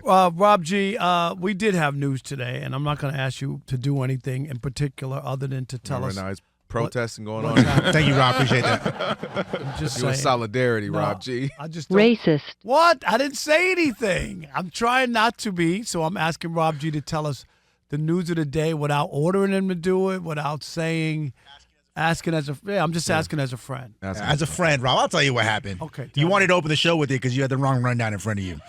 Rob G, we did have news today, and I'm not going to ask you to do anything in particular other than to tell us. Now it's protesting going on. Thank you, Rob. Appreciate that. I'm just Doing saying. solidarity, Rob G. I just don't- Racist. What? I didn't say anything. I'm trying not to be, so I'm asking Rob G to tell us the news of the day without ordering him to do it, without saying, asking as a I'm just asking as a friend. As a friend, Rob, I'll tell you what happened. Okay. You wanted to open the show with it because you had the wrong rundown in front of you.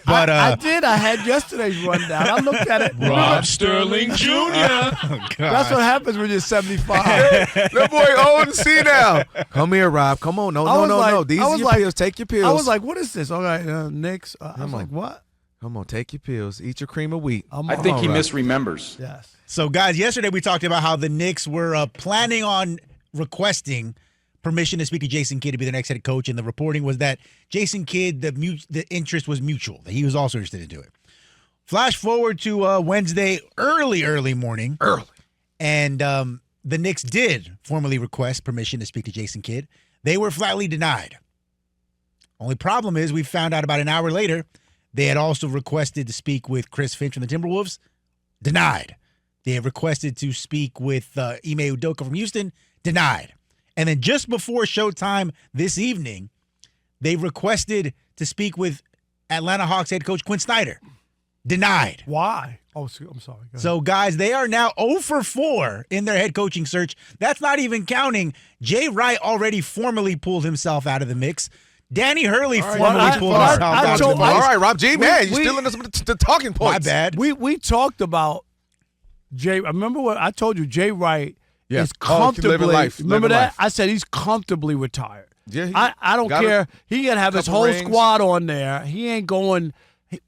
But I did. I had yesterday's rundown. I looked at it. Rob Sterling Jr. That's what happens when you're 75. That boy old and see now. Come here, Rob. Come on. No. These are your pills. Take your pills. I was like, what is this? All right, Knicks. I was like, what? Come on, take your pills. Eat your cream of wheat. I think he misremembers. Yes. So, guys, yesterday we talked about how the Knicks were planning on requesting permission to speak to Jason Kidd to be the next head coach, and the reporting was that Jason Kidd, the interest was mutual, that he was also interested in doing it. Flash forward to Wednesday, early morning. And the Knicks did formally request permission to speak to Jason Kidd. They were flatly denied. Only problem is we found out about an hour later they had also requested to speak with Chris Finch from the Timberwolves. Denied. They have requested to speak with Ime Udoka from Houston. Denied. And then just before showtime this evening, they requested to speak with Atlanta Hawks head coach Quinn Snyder. Denied. Why? Oh, I'm sorry. So, guys, they are now 0 for 4 in their head coaching search. That's not even counting. Jay Wright already formally pulled himself out of the mix. Danny Hurley formally pulled himself out of the mix. All right, Rob G, man, you're stealing the talking points. My bad. We talked about Jay. Remember what I told you? Jay Wright is comfortably. Remember that? I said he's comfortably retired. Yeah, I don't care. He can have his whole squad on there. He ain't going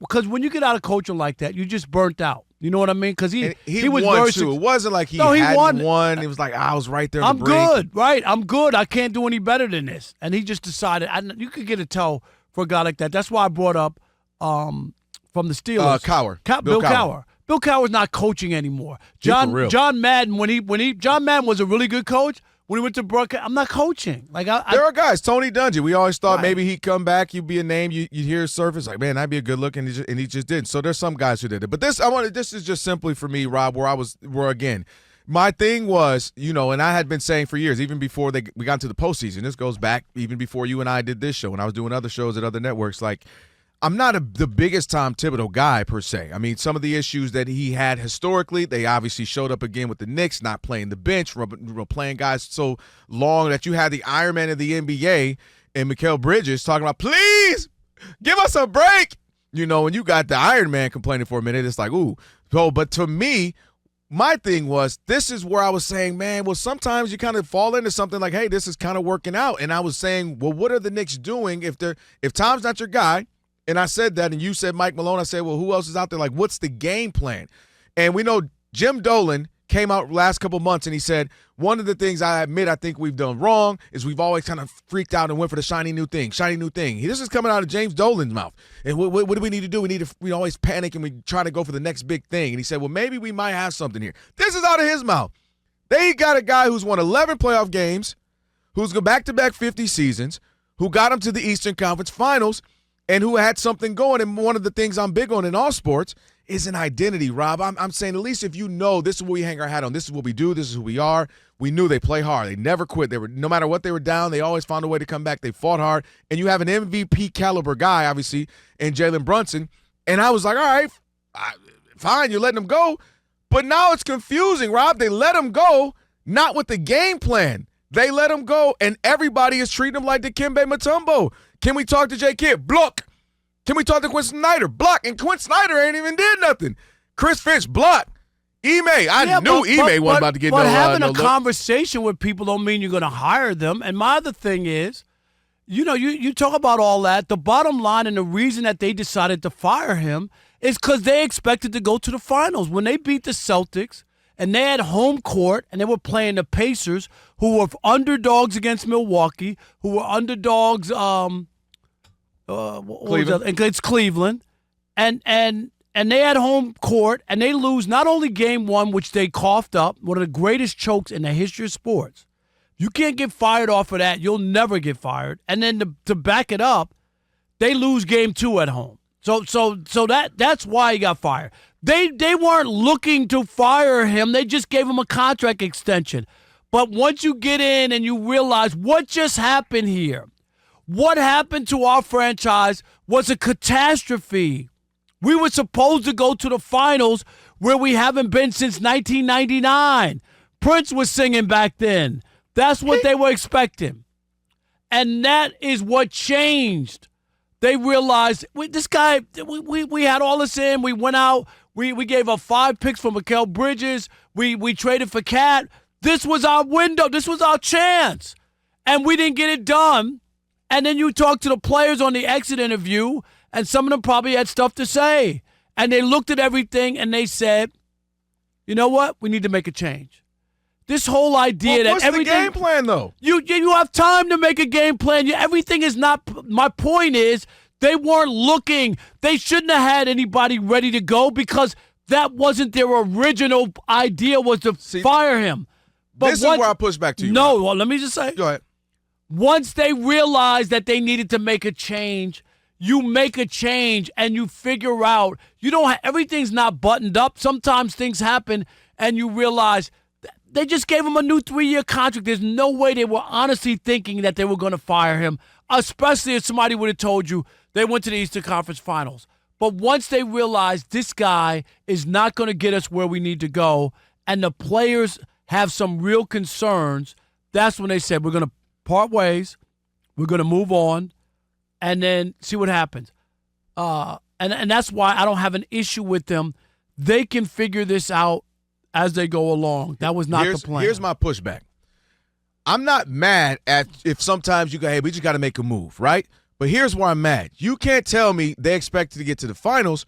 because when you get out of coaching like that, you just burnt out. You know what I mean? Because he was won very too. It wasn't like he hadn't won. It was like I was right there. I'm good, right? I'm good. I can't do any better than this. And he just decided. You could get a tell for a guy like that. That's why I brought up from the Steelers. Bill Cowher. Bill Cowher's not coaching anymore. John Madden John Madden was a really good coach. When he went to Brooklyn, I'm not coaching. There are guys. Tony Dungy. We always thought maybe he'd come back. You'd be a name. You'd hear his surface. Like, man, that'd be a good look, and he just didn't. So there's some guys who did it. But this is just simply for me, Rob. Where again, my thing was, and I had been saying for years, even before we got into the postseason. This goes back even before you and I did this show, and I was doing other shows at other networks. Like, I'm not the biggest Tom Thibodeau guy per se. I mean, some of the issues that he had historically, they obviously showed up again with the Knicks, not playing the bench, playing guys so long that you had the Iron Man of the NBA and Mikal Bridges talking about, please give us a break. And you got the Iron Man complaining for a minute. It's like, ooh. So, but to me, my thing was, this is where I was saying, man, well, sometimes you kind of fall into something like, hey, this is kind of working out. And I was saying, well, what are the Knicks doing if Tom's not your guy? And I said that, and you said Mike Malone. I said, well, who else is out there? Like, what's the game plan? And we know Jim Dolan came out last couple months, and he said, one of the things I admit I think we've done wrong is we've always kind of freaked out and went for the shiny new thing. This is coming out of James Dolan's mouth. And what do we need to do? We always panic, and we try to go for the next big thing. And he said, well, maybe we might have something here. This is out of his mouth. They got a guy who's won 11 playoff games, who's got back-to-back 50 seasons, who got him to the Eastern Conference Finals, and who had something going. And one of the things I'm big on in all sports is an identity, Rob. I'm saying at least if you know this is what we hang our hat on, this is what we do, this is who we are. We knew they play hard. They never quit. No matter what they were down, they always found a way to come back. They fought hard. And you have an MVP caliber guy, obviously, in Jalen Brunson. And I was like, all right, fine, you're letting him go. But now it's confusing, Rob. They let him go, not with the game plan. They let him go, and everybody is treating him like Dikembe Mutombo. Can we talk to J. Kidd? Block. Can we talk to Quinn Snyder? Block. And Quinn Snyder ain't even did nothing. Chris Finch, block. Ime, I knew Ime wasn't about to get no. But having a conversation with people don't mean you're going to hire them. And my other thing is, you talk about all that. The bottom line and the reason that they decided to fire him is because they expected to go to the finals. When they beat the Celtics and they had home court and they were playing the Pacers, who were underdogs against Milwaukee, who were underdogs against Cleveland, and they had home court, and they lose not only game one, which they coughed up, one of the greatest chokes in the history of sports. You can't get fired off of that. You'll never get fired. And then to back it up, they lose game two at home. So that's why he got fired. They weren't looking to fire him. They just gave him a contract extension. But once you get in and you realize what just happened here, what happened to our franchise was a catastrophe. We were supposed to go to the finals where we haven't been since 1999. Prince was singing back then. That's what they were expecting. And that is what changed. They realized this guy, we had all this in. We went out. We gave up 5 picks for Mikal Bridges. We traded for Cat. This was our window. This was our chance. And we didn't get it done. And then you talk to the players on the exit interview, and some of them probably had stuff to say. And they looked at everything and they said, you know what? We need to make a change. This whole idea that everything. What's the game plan, though? You have time to make a game plan. Everything is not. My point is, they weren't looking. They shouldn't have had anybody ready to go because that wasn't their original idea, was to fire him. But this is where I push back to you. No, well, let me just say. Go ahead. Once they realized that they needed to make a change, you make a change and you figure out. Everything's not buttoned up. Sometimes things happen and you realize they just gave him a new 3-year contract. There's no way they were honestly thinking that they were going to fire him, especially if somebody would have told you they went to the Eastern Conference Finals. But once they realized this guy is not going to get us where we need to go and the players have some real concerns, that's when they said, we're going to part ways, we're going to move on, and then see what happens. And that's why I don't have an issue with them. They can figure this out as they go along. That was not the plan. Here's my pushback. I'm not mad at if sometimes you go, hey, we just got to make a move, right? But here's where I'm mad. You can't tell me they expected to get to the finals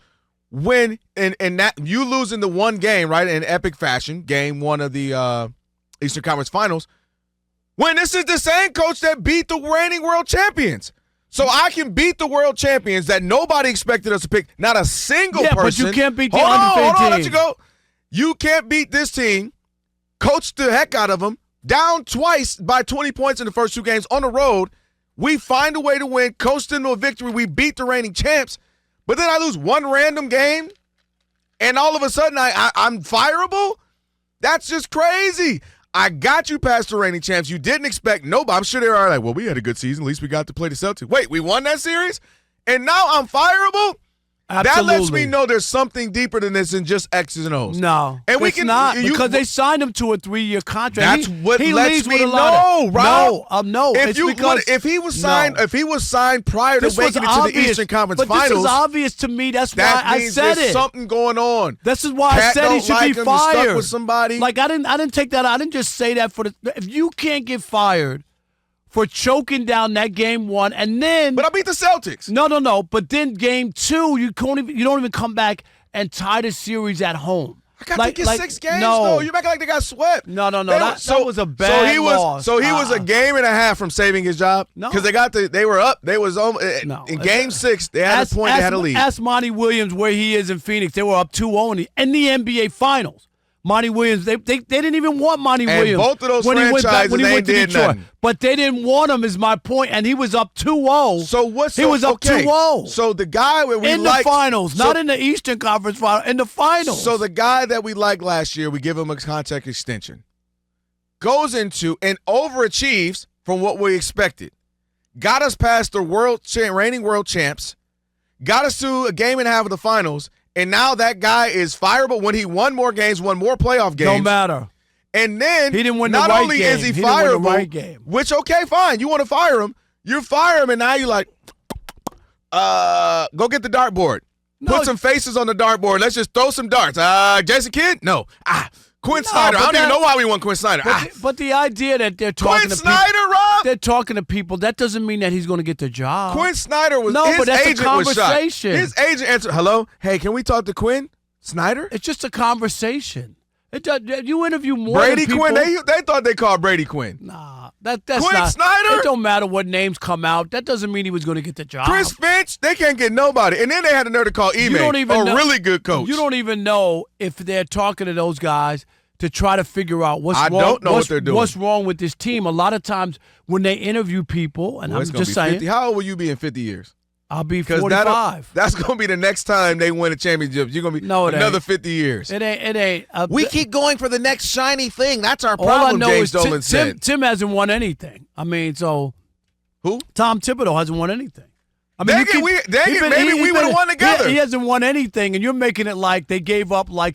when and that you losing the one game, right, in epic fashion, game 1 of the Eastern Conference Finals, when this is the same coach that beat the reigning world champions. So I can beat the world champions that nobody expected us to pick. Not a single person. But you can't beat the undefeated team. undefeated Let you go. You can't beat this team, coach the heck out of them, down twice by 20 points in the first 2 games on the road. We find a way to win, coast into a victory. We beat the reigning champs. But then I lose one random game, and all of a sudden I'm fireable? That's just crazy. I got you past the reigning champs. You didn't expect nobody. I'm sure they are like, well, we had a good season. At least we got to play the Celtics. Wait, we won that series? And now I'm fireable? Absolutely. That lets me know there's something deeper than this than just X's and O's. No, and we it's can not because they signed him to a 3-year contract. That's what he lets leaves me with a lot know, Rob. No. If he was signed prior to making it to the Eastern Conference Finals, this is obvious to me. That's why I said there's it. Something going on. This is why I Cat said he should be fired. Stuck with somebody. Like I didn't take that. I didn't just say that for the. If you can't get fired for choking down that game 1, and then but I beat the Celtics. No. But then game 2, you don't even come back and tie the series at home. I got to get 6 games. No, you make it like they got swept. No. That was a bad loss. So he was a game and a half from saving his job. No, because they were up. They was in game 6. They had a point. They had a lead. Ask Monty Williams where he is in Phoenix. They were up 2-0 in the NBA Finals. Monty Williams, they didn't even want Monty Williams. Both of those when franchises, he went to did Detroit. nothing. But they didn't want him, is my point, and he was up 2-0. He was up 2-0. So the guy where we in the finals, not in the Eastern Conference Finals, in the finals. So the guy that we liked last year, we give him a contract extension, goes into and overachieves from what we expected. Got us past the reigning world champs, got us to a game and a half of the finals. And now that guy is fireable when he won more games, won more playoff games. Don't matter. And then he didn't win not the right only game. is he didn't win fireable, the right game. Which, okay, fine. You want to fire him. You fire him, and now you're like, go get the dartboard. Put some faces on the dartboard. Let's just throw some darts. Jason Kidd? No. Quinn Snyder. I don't even know why we want Quinn Snyder. But the idea that they're talking to Snyder, Rob? They're talking to people. That doesn't mean that he's going to get the job. Quinn Snyder was no, his but that's agent a conversation. Was shocked. His agent answered, hello? Hey, can we talk to Quinn Snyder? It's just a conversation. You interview more Brady than people. Quinn? They thought they called Brady Quinn. Nah, that's Quinn not. Snyder? It don't matter what names come out. That doesn't mean he was going to get the job. Chris Finch? They can't get nobody. And then they had the nerve to call Ime, really good coach. You don't even know if they're talking to those guys to try to figure out what's wrong. I don't know what they're doing. What's wrong with this team? A lot of times when they interview people, and I'm just saying. 50. How old will you be in 50 years? I'll be Because 45. that's going to be the next time they win a championship. You're going to be another 50 years. It ain't. We keep going for the next shiny thing. That's our all problem, I know James is Dolan said. Tim hasn't won anything. I mean, so Who? Tom Thibodeau hasn't won anything. I mean, maybe we would have won together. He hasn't won anything, and you're making it like they gave up like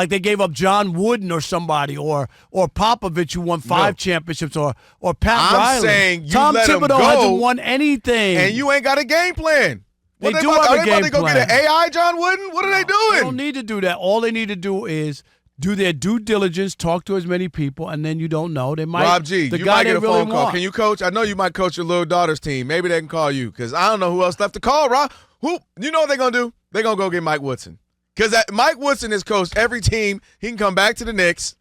they gave up John Wooden or somebody or Popovich who won 5 championships or Pat Riley. I'm saying you Tom let him Thibodeau go, hasn't won anything, and you ain't got a game plan. They What do about, have a are they about game to go plan. get an AI John Wooden? What are they doing? They don't need to do that. All they need to do is do their due diligence, talk to as many people, and then you don't know. They might. Rob G, the you guy might get a they really phone call. want. Can you coach? I know you might coach your little daughter's team. Maybe they can call you because I don't know who else left to call, Rob. Who? You know what they're going to do? They're going to go get Mike Woodson. Because Mike Woodson has coached every team. He can come back to the Knicks,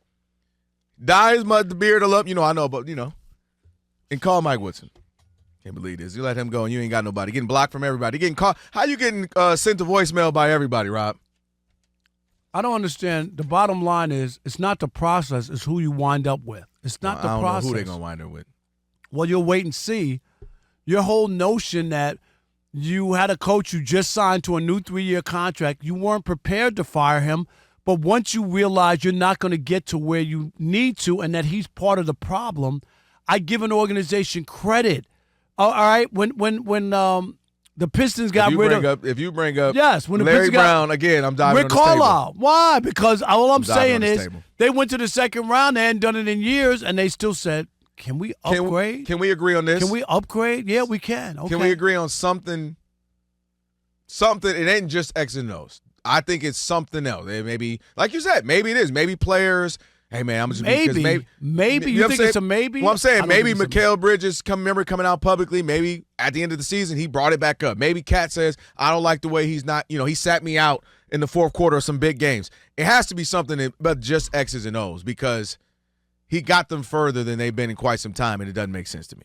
dye his the beard all up. I know, but, and call Mike Woodson. Can't believe this. You let him go and you ain't got nobody. Getting blocked from everybody. Getting called. How you getting sent to voicemail by everybody, Rob? I don't understand. The bottom line is it's not the process, it's who you wind up with. It's not the I don't process. know who they're going to wind up with. Well, you'll wait and see. Your whole notion that you had a coach you just signed to a new 3-year contract, you weren't prepared to fire him, but once you realize you're not going to get to where you need to and that he's part of the problem, I give an organization credit. All right, when the Pistons got rid of. If you bring up yes, when the Larry Pistons got, Brown, again, I'm diving Rick on this table. Carlisle. Why? Because all I'm saying is table. they went to the second round. They hadn't done it in years, and they still said, can we upgrade? Can we agree on this? Can we upgrade? Yeah, we can. Okay. Can we agree on something? Something. It ain't just X and O's. I think it's something else. It maybe, like you said, maybe it is. Maybe players. Hey man, I'm just maybe you think it's a maybe. Well, I'm saying maybe think it's a Mikal Bridges coming out publicly. Maybe at the end of the season he brought it back up. Maybe Cat says I don't like the way he's not. He sat me out in the fourth quarter of some big games. It has to be something but just X's and O's because he got them further than they've been in quite some time, and it doesn't make sense to me.